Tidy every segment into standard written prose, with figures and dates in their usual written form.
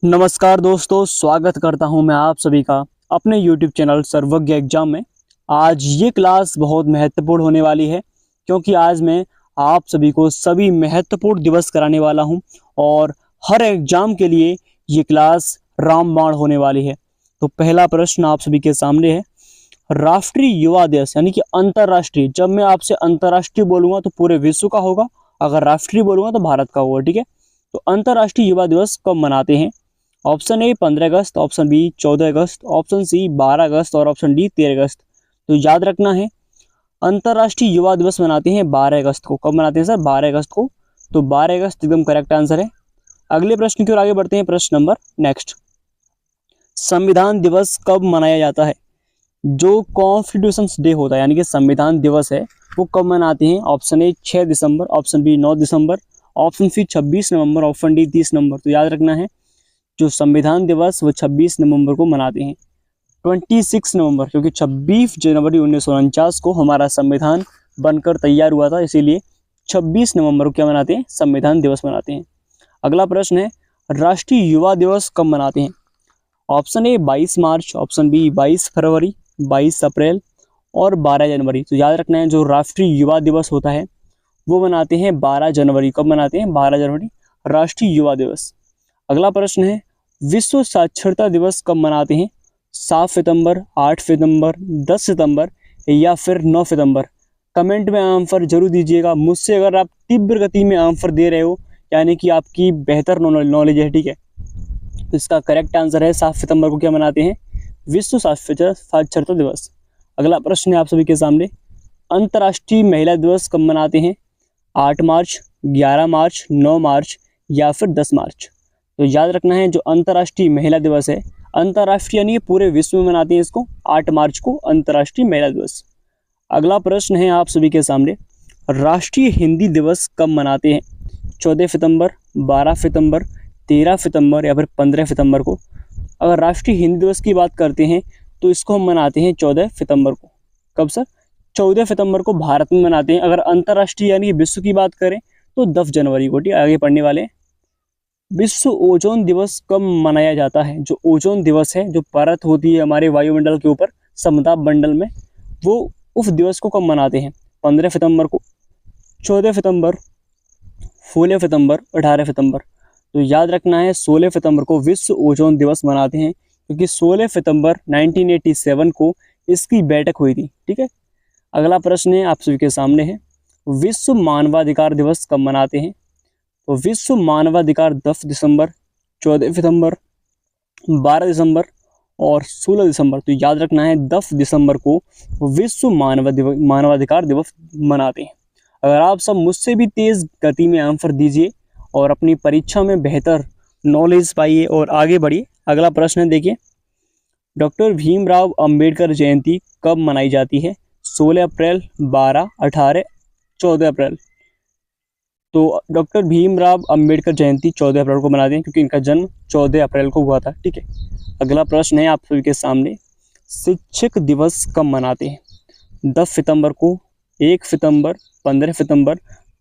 नमस्कार दोस्तों, स्वागत करता हूं मैं आप सभी का अपने YouTube चैनल सर्वज्ञ एग्जाम में। आज ये क्लास बहुत महत्वपूर्ण होने वाली है क्योंकि आज मैं आप सभी को सभी महत्वपूर्ण दिवस कराने वाला हूं और हर एग्जाम के लिए ये क्लास रामबाण होने वाली है। तो पहला प्रश्न आप सभी के सामने है, राष्ट्रीय युवा दिवस यानी कि अंतर्राष्ट्रीय। जब मैं आपसे अंतर्राष्ट्रीय बोलूंगा तो पूरे विश्व का होगा, अगर राष्ट्रीय बोलूंगा तो भारत का होगा, ठीक है। तो अंतर्राष्ट्रीय युवा दिवस कब मनाते हैं? ऑप्शन ए 15 अगस्त, ऑप्शन बी 14 अगस्त, ऑप्शन सी 12 अगस्त और ऑप्शन डी 13 अगस्त। तो याद रखना है, अंतर्राष्ट्रीय युवा दिवस मनाते हैं 12 अगस्त को। कब मनाते हैं सर? 12 अगस्त को। तो 12 अगस्त एकदम करेक्ट आंसर है। अगले प्रश्न की ओर आगे बढ़ते हैं। प्रश्न नंबर नेक्स्ट, संविधान दिवस कब मनाया जाता है? जो कॉन्स्टिट्यूशन डे होता है यानी कि संविधान दिवस है वो कब मनाते हैं? ऑप्शन ए 6 दिसंबर, ऑप्शन बी 9 दिसंबर, ऑप्शन सी 26 नवंबर, ऑप्शन डी 30 नवंबर। तो याद रखना है, जो संविधान दिवस वो 26 नवंबर को मनाते हैं। 26 नवंबर, क्योंकि 26 जनवरी 1949 को हमारा संविधान बनकर तैयार हुआ था, इसीलिए 26 नवंबर को क्या मनाते हैं? संविधान दिवस मनाते हैं। अगला प्रश्न है, राष्ट्रीय युवा दिवस कब मनाते हैं? ऑप्शन ए 22 मार्च, ऑप्शन बी 22 फरवरी, 22 अप्रैल और 12 जनवरी। तो याद रखना है, जो राष्ट्रीय युवा दिवस होता है वो मनाते हैं 12 जनवरी। कब मनाते हैं? 12 जनवरी राष्ट्रीय युवा दिवस। अगला प्रश्न है, विश्व साक्षरता दिवस कब मनाते हैं? 7 सितंबर, 8 सितंबर, 10 सितंबर या फिर 9 सितंबर। कमेंट में आंसर जरूर दीजिएगा। मुझसे अगर आप तीव्र गति में आंसर दे रहे हो यानी कि आपकी बेहतर नॉलेज है, ठीक है, तो इसका करेक्ट आंसर है 7 सितंबर को क्या मनाते हैं? विश्व साक्षरता दिवस। अगला प्रश्न है आप सभी के सामने, अंतर्राष्ट्रीय महिला दिवस कब मनाते हैं? 8 मार्च, 11 मार्च, 9 मार्च या फिर 10 मार्च। तो याद रखना है, जो अंतर्राष्ट्रीय महिला दिवस है, अंतर्राष्ट्रीय यानी पूरे विश्व में मनाते हैं इसको, 8 मार्च को अंतर्राष्ट्रीय महिला दिवस। अगला प्रश्न है आप सभी के सामने, राष्ट्रीय हिंदी दिवस कब मनाते हैं? 14 सितंबर, 12 सितंबर, 13 सितंबर या फिर 15 सितंबर को। अगर राष्ट्रीय हिंदी दिवस की बात करते हैं तो इसको हम मनाते हैं 14 सितंबर को। कब सर? 14 सितंबर को भारत में मनाते हैं। अगर अंतर्राष्ट्रीय यानी विश्व की बात करें तो 10 जनवरी को। ठीक, आगे पढ़ने वाले हैं। विश्व ओजोन दिवस कब मनाया जाता है? जो ओजोन दिवस है, जो परत होती है हमारे वायुमंडल के ऊपर, समताप मंडल में, वो उस दिवस को कब मनाते हैं? 15 सितंबर को, 14 सितंबर, 16 सितंबर, 18 सितंबर। तो याद रखना है, 16 सितंबर को विश्व ओजोन दिवस मनाते हैं क्योंकि 16 सितंबर 1987 को इसकी बैठक हुई थी। ठीक है। अगला प्रश्न है आप सभी के सामने है, विश्व मानवाधिकार दिवस कब मनाते हैं? तो विश्व मानवाधिकार 10 दिसंबर, 14 सितंबर, 12 दिसंबर और 16 दिसंबर। तो याद रखना है, 10 दिसंबर को विश्व मानवाधिकार दिवस मनाते हैं। अगर आप सब मुझसे भी तेज गति में आंसर दीजिए और अपनी परीक्षा में बेहतर नॉलेज पाइए और आगे बढ़िए। अगला प्रश्न है, देखिए, डॉक्टर भीमराव अंबेडकर जयंती कब मनाई जाती है? 16 अप्रैल, 12, 18, 14 अप्रैल। तो डॉक्टर भीमराव अंबेडकर जयंती 14 अप्रैल को मनाते हैं क्योंकि इनका जन्म 14 अप्रैल को हुआ था। ठीक है। अगला प्रश्न है आप सभी के सामने, शिक्षक दिवस कब मनाते हैं? 10 सितंबर को, 1 सितंबर, 15 सितंबर,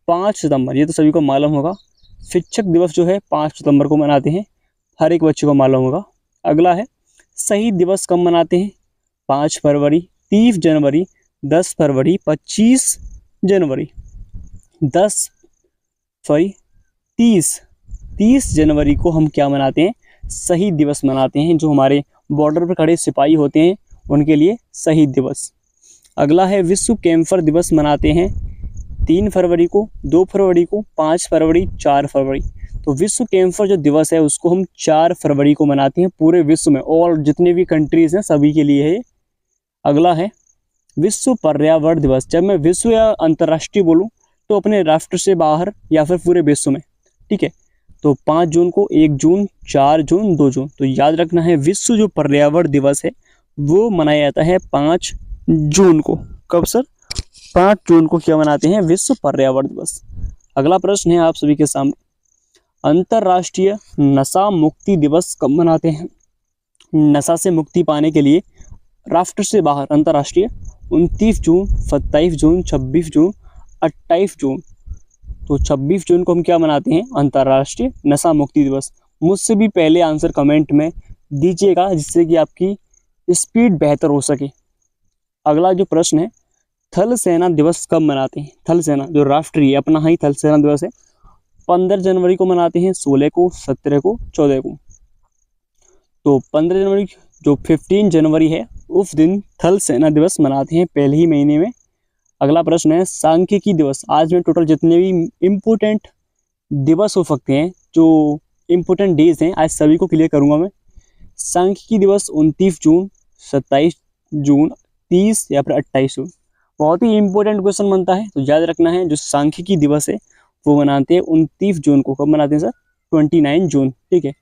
5 सितंबर। ये तो सभी को मालूम होगा। शिक्षक दिवस जो है 5 सितंबर को मनाते हैं, हर एक बच्चे को मालूम होगा। अगला है, शहीद दिवस कब मनाते हैं? 5 फरवरी, 30 जनवरी, 10 फरवरी, 25 जनवरी। 30 जनवरी को हम क्या मनाते हैं? शहीद दिवस मनाते हैं। जो हमारे बॉर्डर पर खड़े सिपाही होते हैं उनके लिए शहीद दिवस। अगला है, विश्व कैंसर दिवस मनाते हैं 3 फरवरी को, 2 फरवरी को, 5 फरवरी, 4 फरवरी। तो विश्व कैंसर जो दिवस है उसको हम 4 फरवरी को मनाते हैं पूरे विश्व में, और जितने भी कंट्रीज हैं सभी के लिए है। अगला है, विश्व पर्यावरण दिवस। जब मैं विश्व या अंतर्राष्ट्रीय बोलूं तो अपने राष्ट्र से बाहर या फिर पूरे विश्व में। ठीक है। तो 5 जून को, 1 जून, 4 जून, 2 जून। तो याद रखना है, विश्व जो पर्यावरण दिवस है वो मनाया जाता है 5 जून को। कब सर? 5 जून को क्या मनाते हैं? विश्व पर्यावरण दिवस। अगला प्रश्न है आप सभी के सामने, अंतर्राष्ट्रीय नशा मुक्ति दिवस कब मनाते हैं? नशा से मुक्ति पाने के लिए राष्ट्र से बाहर अंतर्राष्ट्रीय 29 जून, 27 जून, 26 जून, 28 जून। तो 26 जून को हम क्या मनाते हैं? अंतर्राष्ट्रीय नशा मुक्ति दिवस। मुझसे भी पहले आंसर कमेंट में दीजिएगा, जिससे कि आपकी स्पीड बेहतर हो सके। अगला जो प्रश्न है, थल सेना दिवस कब मनाते हैं? थल सेना जो राष्ट्रीय अपना ही थल सेना दिवस है, 15 जनवरी को मनाते हैं, 16 को, 17 को, 14 को। तो 15 जनवरी जो 15 जनवरी है उस दिन थल सेना दिवस मनाते हैं, पहले ही महीने में। अगला प्रश्न है, सांख्यिकी दिवस। आज में टोटल जितने भी इम्पोर्टेंट दिवस हो सकते हैं, जो इम्पोर्टेंट डेज हैं, आज सभी को क्लियर करूंगा मैं। सांख्यिकी दिवस 29 जून, 27 जून, 30 या फिर 28 जून। बहुत ही इंपॉर्टेंट क्वेश्चन बनता है, तो याद रखना है। जो सांख्यिकी दिवस है वो मनाते हैं 29 जून को। कब मनाते हैं सर? 29 जून। ठीक है,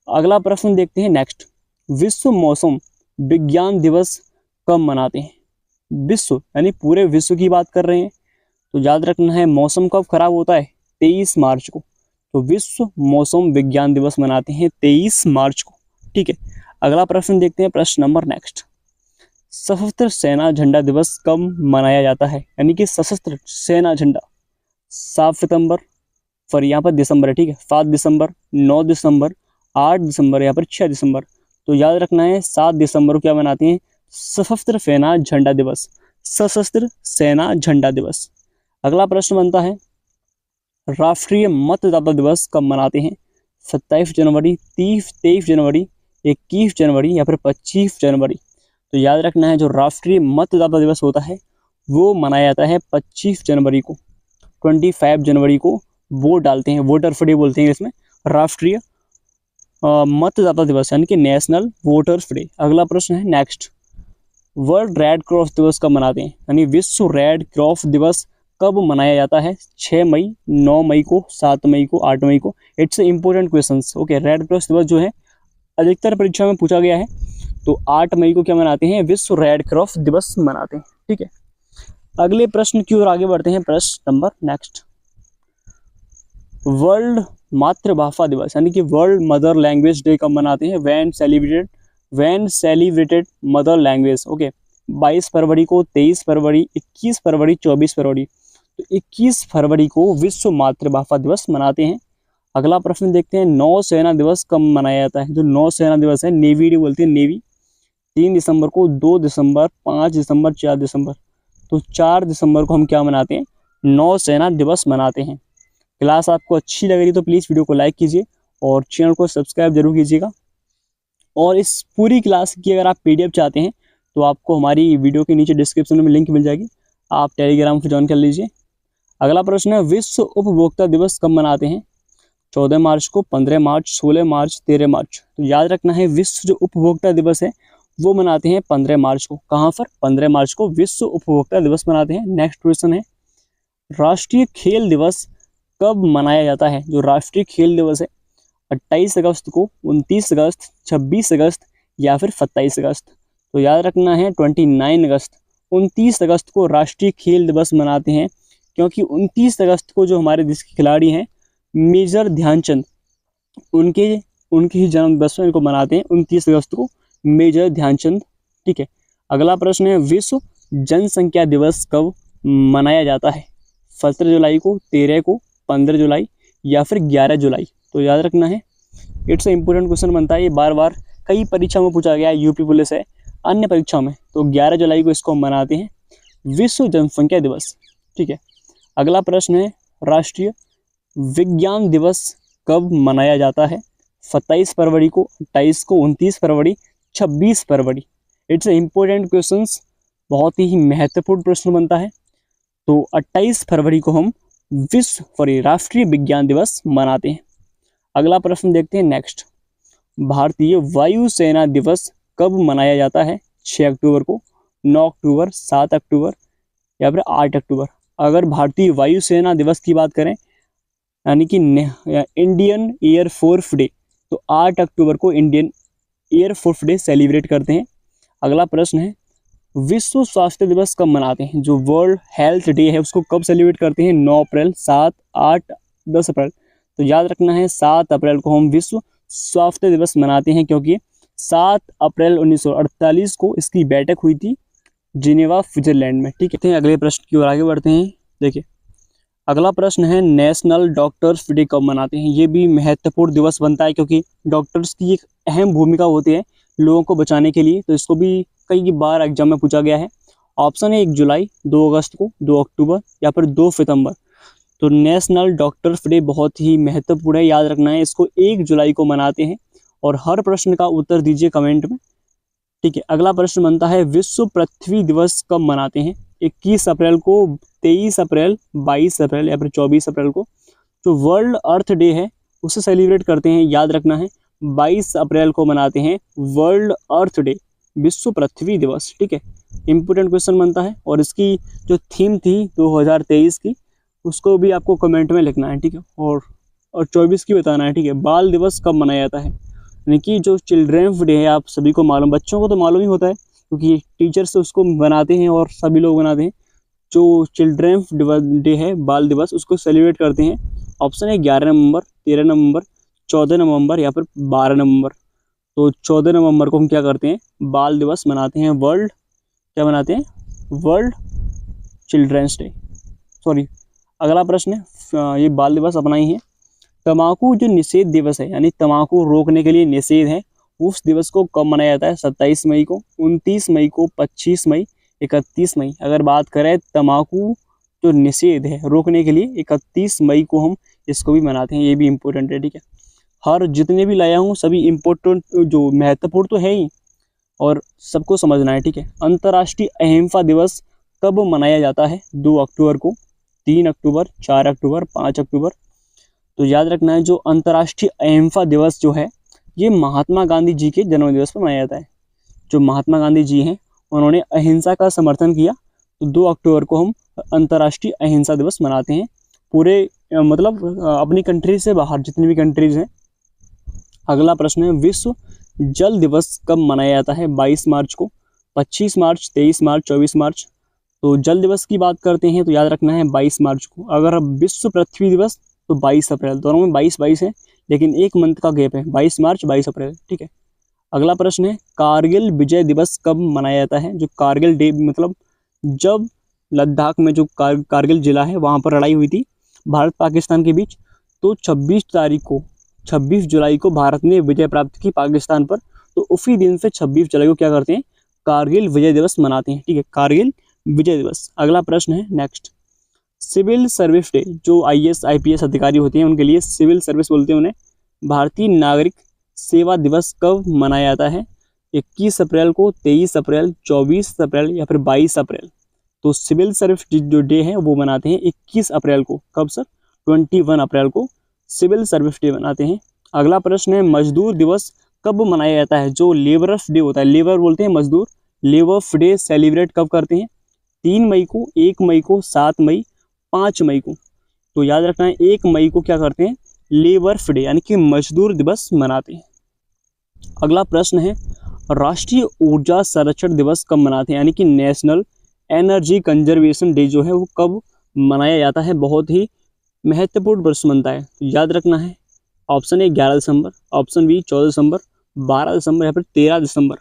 अगला प्रश्न देखते हैं नेक्स्ट। विश्व मौसम विज्ञान दिवस कब मनाते हैं? विश्व यानी पूरे विश्व की बात कर रहे हैं, तो याद रखना है मौसम कब खराब होता है? 23 मार्च को। तो विश्व मौसम विज्ञान दिवस मनाते हैं 23 मार्च को। ठीक है, अगला प्रश्न देखते हैं, प्रश्न नंबर नेक्स्ट। सशस्त्र सेना झंडा दिवस कब मनाया जाता है? यानी कि सशस्त्र सेना झंडा 7 सितंबर, फिर यहाँ पर दिसंबर है, ठीक है, 7 दिसंबर, 9 दिसंबर, 8 दिसंबर, यहाँ पर 6 दिसंबर। तो याद रखना है 7 दिसंबर को क्या मनाते हैं? सशस्त्र सेना झंडा दिवस। सशस्त्र सेना झंडा दिवस। अगला प्रश्न बनता है, राष्ट्रीय मतदाता दिवस कब मनाते हैं? 27 जनवरी, 23 जनवरी, 21 जनवरी या फिर 25 जनवरी। तो याद रखना है जो राष्ट्रीय मतदाता दिवस होता है वो मनाया जाता है 25 जनवरी को। 25 जनवरी को वोट डालते हैं, वोटर्स डे बोलते हैं इसमें, राष्ट्रीय मतदाता दिवस यानी कि नेशनल वोटर्स डे। अगला प्रश्न है नेक्स्ट, वर्ल्ड रेड क्रॉस दिवस कब मनाते हैं? यानी विश्व रेड क्रॉस दिवस कब मनाया जाता है? 6 मई, 9 मई को, 7 मई को, 8 मई को। It's important question. Okay, red cross दिवस जो है अधिकतर परीक्षा में पूछा गया है, तो 8 मई को क्या मनाते हैं? विश्व रेड क्रॉस दिवस मनाते हैं। ठीक है, अगले प्रश्न की ओर आगे बढ़ते हैं, प्रश्न नंबर नेक्स्ट। वर्ल्ड मातृभाषा दिवस यानी कि वर्ल्ड मदर लैंग्वेज डे कब मनाते हैं? When celebrated mother language. Okay, 22 फरवरी को, 23 फरवरी, 21 फरवरी, 24 फरवरी। तो 21 फरवरी को विश्व मातृभाषा दिवस मनाते हैं। अगला प्रश्न देखते हैं, नौसेना दिवस कब मनाया जाता है? जो नौसेना दिवस है, नेवी डे बोलते हैं, नेवी। 3 दिसंबर को, 2 दिसंबर, 5 दिसंबर, 4 दिसंबर। तो 4 दिसंबर को हम क्या मनाते हैं? नौसेना दिवस मनाते हैं। क्लास आपको अच्छी लग रही तो प्लीज़ वीडियो को लाइक कीजिए और चैनल को सब्सक्राइब जरूर कीजिएगा। और इस पूरी क्लास की अगर आप PDF चाहते हैं तो आपको हमारी वीडियो के नीचे डिस्क्रिप्शन में लिंक मिल जाएगी, आप टेलीग्राम पर ज्वाइन कर लीजिए। अगला प्रश्न है, विश्व उपभोक्ता दिवस कब मनाते हैं? 14 मार्च को, 15 मार्च, 16 मार्च, 13 मार्च। तो याद रखना है विश्व जो उपभोक्ता दिवस है वो मनाते हैं 15 मार्च को। कहाँ पर? 15 मार्च को विश्व उपभोक्ता दिवस मनाते हैं। नेक्स्ट क्वेश्चन है, राष्ट्रीय खेल दिवस कब मनाया जाता है? जो राष्ट्रीय खेल दिवस है 28 अगस्त को, 29 अगस्त, 26 अगस्त या फिर 27 अगस्त। तो याद रखना है 29 अगस्त, 29 अगस्त को राष्ट्रीय खेल दिवस मनाते हैं, क्योंकि 29 अगस्त को जो हमारे देश के खिलाड़ी हैं मेजर ध्यानचंद, उनके ही जन्म दिवस में इनको मनाते हैं 29 अगस्त को, मेजर ध्यानचंद। ठीक है, अगला प्रश्न है, विश्व जनसंख्या दिवस कब मनाया जाता है? 17 जुलाई को, 13 को, 15 जुलाई या फिर 11 जुलाई। तो याद रखना है, इट्स इंपॉर्टेंट क्वेश्चन बनता है, ये बार बार कई परीक्षा में पूछा गया है, यूपी पुलिस है, अन्य परीक्षा में। तो 11 जुलाई को इसको मनाते हैं विश्व जनसंख्या दिवस। ठीक है, अगला प्रश्न है, राष्ट्रीय विज्ञान दिवस कब मनाया जाता है? 27 फरवरी को, 28 को, 29 फरवरी, 26 फरवरी। इट्स इंपॉर्टेंट क्वेश्चंस, बहुत ही महत्वपूर्ण प्रश्न बनता है। तो 28 फरवरी को हम राष्ट्रीय विज्ञान दिवस मनाते हैं। अगला प्रश्न देखते हैं नेक्स्ट, भारतीय वायुसेना दिवस कब मनाया जाता है? 6 अक्टूबर को, 9 अक्टूबर, 7 अक्टूबर या फिर 8 अक्टूबर। अगर भारतीय वायुसेना दिवस की बात करें यानी कि इंडियन एयरफोर्स डे, तो 8 अक्टूबर को इंडियन एयरफोर्स डे सेलिब्रेट करते हैं। अगला प्रश्न है, विश्व स्वास्थ्य दिवस कब मनाते हैं? जो वर्ल्ड हेल्थ डे है उसको कब सेलिब्रेट करते हैं? 9 अप्रैल, 7, 8, 10 अप्रैल। तो याद रखना है 7 अप्रैल को हम विश्व स्वास्थ्य दिवस मनाते हैं, क्योंकि 7 अप्रैल 1948 को इसकी बैठक हुई थी जिनेवा, स्विट्जरलैंड में। ठीक है, अगले प्रश्न की ओर आगे बढ़ते हैं। देखिए, अगला प्रश्न है नेशनल डॉक्टर्स डे कब मनाते हैं। ये भी महत्वपूर्ण दिवस बनता है क्योंकि डॉक्टर्स की एक अहम भूमिका होती है लोगों को बचाने के लिए, तो इसको भी कई बार एग्जाम में पूछा गया है। ऑप्शन है 1 जुलाई, 2 अगस्त को, 2 अक्टूबर या फिर 2 सितंबर। तो नेशनल डॉक्टर्स डे बहुत ही महत्वपूर्ण है, याद रखना है इसको। 1 जुलाई को मनाते हैं और हर प्रश्न का उत्तर दीजिए कमेंट में, ठीक है। अगला प्रश्न बनता है विश्व पृथ्वी दिवस कब मनाते हैं। 21 अप्रैल को, 23 अप्रैल, 22 अप्रैल या फिर 24 अप्रैल को। जो वर्ल्ड अर्थ डे है उसे सेलिब्रेट करते हैं, याद रखना है 22 अप्रैल को मनाते हैं वर्ल्ड अर्थ डे, विश्व पृथ्वी दिवस, ठीक है। इंपोर्टेंट क्वेश्चन बनता है और इसकी जो थीम थी 2023 की उसको भी आपको कमेंट में लिखना है, ठीक है। और 24 की बताना है, ठीक है। बाल दिवस कब मनाया जाता है, यानी कि जो चिल्ड्रेंस डे है आप सभी को मालूम, बच्चों को तो मालूम ही होता है क्योंकि टीचर्स उसको बनाते हैं और सभी लोग बनाते हैं। जो चिल्ड्रेंस डे है, बाल दिवस, उसको सेलिब्रेट करते हैं। ऑप्शन है 11 नवंबर, 13 नवंबर, 14 नवंबर या फिर 12 नवंबर। तो 14 नवंबर को हम क्या करते हैं, बाल दिवस मनाते हैं, वर्ल्ड क्या मनाते हैं, वर्ल्ड चिल्ड्रेंस डे, सॉरी। अगला प्रश्न है, ये बाल दिवस अपना ही है। तम्बाकू जो निषेध दिवस है, यानी तम्बाकू रोकने के लिए निषेध है, उस दिवस को कब मनाया जाता है। 27 मई को, 29 मई को, 25 मई, 31 मई। अगर बात करें तम्बाकू जो निषेध है रोकने के लिए, 31 मई को हम इसको भी मनाते हैं, ये भी इम्पोर्टेंट है, ठीक है। हर जितने भी लाया हूँ सभी इम्पोर्टेंट, जो महत्वपूर्ण तो है ही और सबको समझना है, ठीक है। अंतर्राष्ट्रीय अहिंसा दिवस कब मनाया जाता है। 2 अक्टूबर को, 3 अक्टूबर, 4 अक्टूबर, 5 अक्टूबर। तो याद रखना है जो अंतर्राष्ट्रीय अहिंसा दिवस जो है ये महात्मा गांधी जी के जन्मदिवस पर मनाया जाता है। जो महात्मा गांधी जी हैं उन्होंने अहिंसा का समर्थन किया, तो 2 अक्टूबर को हम अंतर्राष्ट्रीय अहिंसा दिवस मनाते हैं। पूरे मतलब अपनी कंट्री से बाहर जितनी भी कंट्रीज हैं। अगला प्रश्न है विश्व जल दिवस कब मनाया जाता है। 22 मार्च को, 25 मार्च, 23 मार्च, 24 मार्च। तो जल दिवस की बात करते हैं तो याद रखना है 22 मार्च को। अगर विश्व पृथ्वी दिवस तो 22 अप्रैल, दोनों में 22 है लेकिन एक मंथ का गैप है, 22 मार्च, 22 अप्रैल, ठीक है। अगला प्रश्न है कारगिल विजय दिवस कब मनाया जाता है। जो कारगिल डे मतलब जब लद्दाख में जो कारगिल जिला है वहाँ पर लड़ाई हुई थी भारत पाकिस्तान के बीच, तो 26 जुलाई को भारत ने विजय प्राप्त की पाकिस्तान पर। तो उसी दिन से 26 जुलाई को क्या करते हैं, कारगिल विजय दिवस मनाते हैं, ठीक है, कारगिल विजय दिवस। अगला प्रश्न है नेक्स्ट, सिविल सर्विस डे, जो IAS IPS अधिकारी होते हैं उनके लिए सिविल सर्विस बोलते हैं उन्हें। भारतीय नागरिक सेवा दिवस कब मनाया जाता है। 21 अप्रैल को, 23 अप्रैल, 24 अप्रैल या फिर 22 अप्रैल। तो सिविल सर्विस जो डे है वो मनाते हैं 21 अप्रैल को। कब सर, 21 अप्रैल को सिविल सर्विस डे मनाते हैं। अगला प्रश्न है मजदूर दिवस कब मनाया जाता है। जो लेबरस डे होता है, लेबर बोलते हैं मजदूर, लेबर डे सेलिब्रेट कब करते हैं। 3 मई को, 1 मई को, 7 मई, 5 मई को। तो याद रखना है 1 मई को क्या करते हैं, लेबर डे यानी कि मजदूर दिवस मनाते हैं। अगला प्रश्न है राष्ट्रीय ऊर्जा संरक्षण दिवस कब मनाते हैं, यानी कि नेशनल एनर्जी कंजर्वेशन डे जो है वो कब मनाया जाता है। बहुत ही महत्वपूर्ण प्रश्न बनता है, तो याद रखना है। ऑप्शन ए 11 दिसंबर, ऑप्शन बी 14 दिसंबर, 12 दिसंबर या फिर 13 दिसंबर।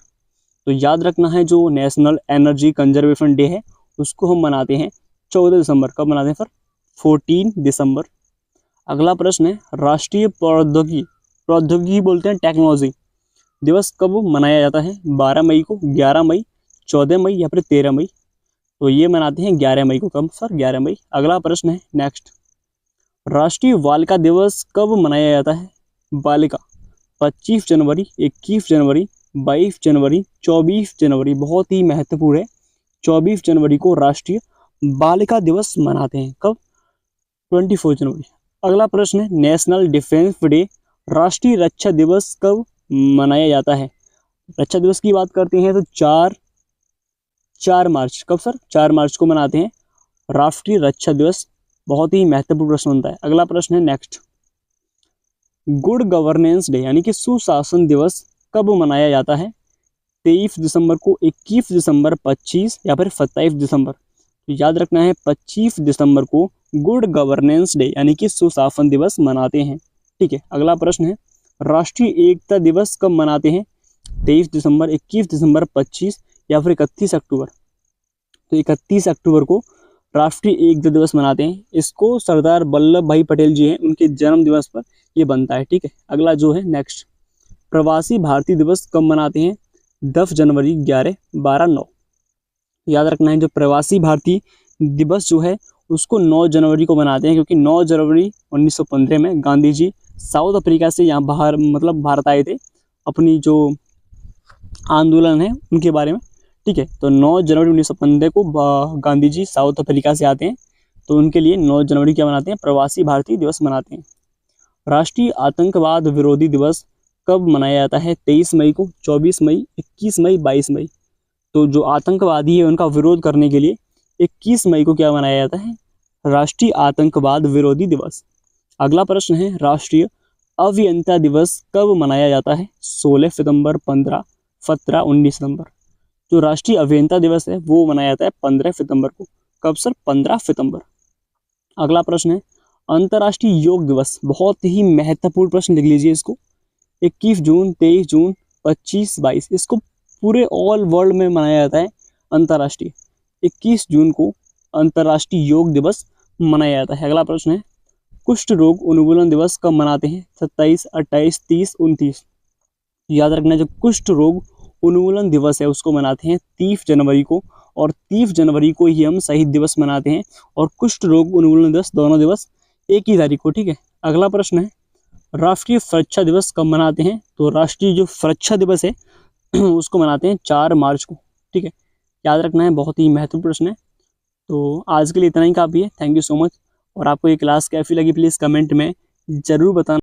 तो याद रखना है जो नेशनल एनर्जी कंजर्वेशन डे है उसको हम मनाते हैं 14 दिसंबर। कब मनाते हैं सर, 14 दिसंबर। अगला प्रश्न है राष्ट्रीय प्रौद्योगिकी बोलते हैं टेक्नोलॉजी दिवस कब मनाया जाता है। 12 मई को, 11 मई, 14 मई या फिर 13 मई। तो ये मनाते हैं 11 मई को। कब सर, 11 मई। अगला प्रश्न है नेक्स्ट, राष्ट्रीय बालिका दिवस कब मनाया जाता है। बालिका 25 जनवरी, 21 जनवरी, 22 जनवरी, 24 जनवरी। बहुत ही महत्वपूर्ण है, 24 जनवरी को राष्ट्रीय बालिका दिवस मनाते हैं। कब, 24 जनवरी। अगला प्रश्न है नेशनल डिफेंस डे, राष्ट्रीय रक्षा दिवस कब मनाया जाता है। रक्षा दिवस की बात करते हैं तो 4 मार्च। कब सर, 4 मार्च को मनाते हैं राष्ट्रीय रक्षा दिवस। बहुत ही महत्वपूर्ण प्रश्न होता है। अगला प्रश्न है नेक्स्ट, गुड गवर्नेंस डे यानी कि सुशासन दिवस कब मनाया जाता है। 23 दिसंबर को, 21 दिसंबर, 25 या फिर 27 दिसंबर। तो याद रखना है 25 दिसंबर को गुड गवर्नेंस डे यानी कि सुशासन दिवस मनाते हैं, ठीक है। अगला प्रश्न है राष्ट्रीय एकता दिवस कब मनाते हैं। 23 दिसंबर, 21 दिसंबर, 25 या फिर 31 अक्टूबर। तो 31 अक्टूबर को राष्ट्रीय एकता दिवस मनाते हैं? इसको सरदार वल्लभ भाई पटेल जी हैं, उनके जन्म दिवस पर ये बनता है। ठीक है, अगला जो है नेक्स्ट, प्रवासी भारतीय दिवस कब मनाते हैं? 10 जनवरी, 11, 12, 9। याद रखना है, जो प्रवासी भारतीय दिवस जो है उसको 9 जनवरी को मनाते हैं, क्योंकि 9 जनवरी 1915 में गांधी जी साउथ अफ्रीका से यहाँ बाहर मतलब भारत आए थे, अपनी जो आंदोलन है उनके बारे में। ठीक है, तो 9 जनवरी 1915 को गांधी जी साउथ अफ्रीका से आते हैं, तो उनके लिए 9 जनवरी क्या मनाते हैं? प्रवासी भारतीय दिवस मनाते हैं। राष्ट्रीय आतंकवाद विरोधी दिवस कब मनाया जाता है? 23 मई को, 24 मई, 21 मई, 22 मई। तो जो आतंकवादी है उनका विरोध करने के लिए 21 मई को क्या मनाया जाता है? राष्ट्रीय आतंकवाद विरोधी दिवस। अगला प्रश्न है, राष्ट्रीय अभियंता दिवस कब मनाया जाता है? 16 सितंबर, 15, 17, 19 सितंबर। जो राष्ट्रीय अभियंता दिवस है वो मनाया जाता है 15 सितंबर को। कब सर? 15 सितंबर। अगला प्रश्न है, अंतर्राष्ट्रीय योग दिवस, बहुत ही महत्वपूर्ण प्रश्न, लिख लीजिए इसको। 21 जून, 23 जून, 25, 22, इसको पूरे ऑल वर्ल्ड में मनाया जाता है अंतर्राष्ट्रीय। 21 जून को अंतर्राष्ट्रीय योग दिवस मनाया जाता है। अगला प्रश्न है, कुष्ठ रोग उन्मूलन दिवस कब मनाते हैं? 27, 28, 30, 29। याद रखना, जो कुष्ठ रोग उन्मूलन दिवस है उसको मनाते हैं 30 जनवरी को, और 30 जनवरी को ही हम शहीद दिवस मनाते हैं, और कुष्ठ रोग उन्मूलन दिवस, दोनों दिवस एक ही तारीख को। ठीक है, अगला प्रश्न है, राष्ट्रीय सुरक्षा दिवस कब मनाते हैं? तो राष्ट्रीय जो सुरक्षा दिवस है उसको मनाते हैं 4 मार्च को। ठीक है, याद रखना है, बहुत ही महत्वपूर्ण प्रश्न है। तो आज के लिए इतना ही काफ़ी है। Thank you so much. और आपको ये क्लास कैसी लगी प्लीज़ कमेंट में ज़रूर बताना।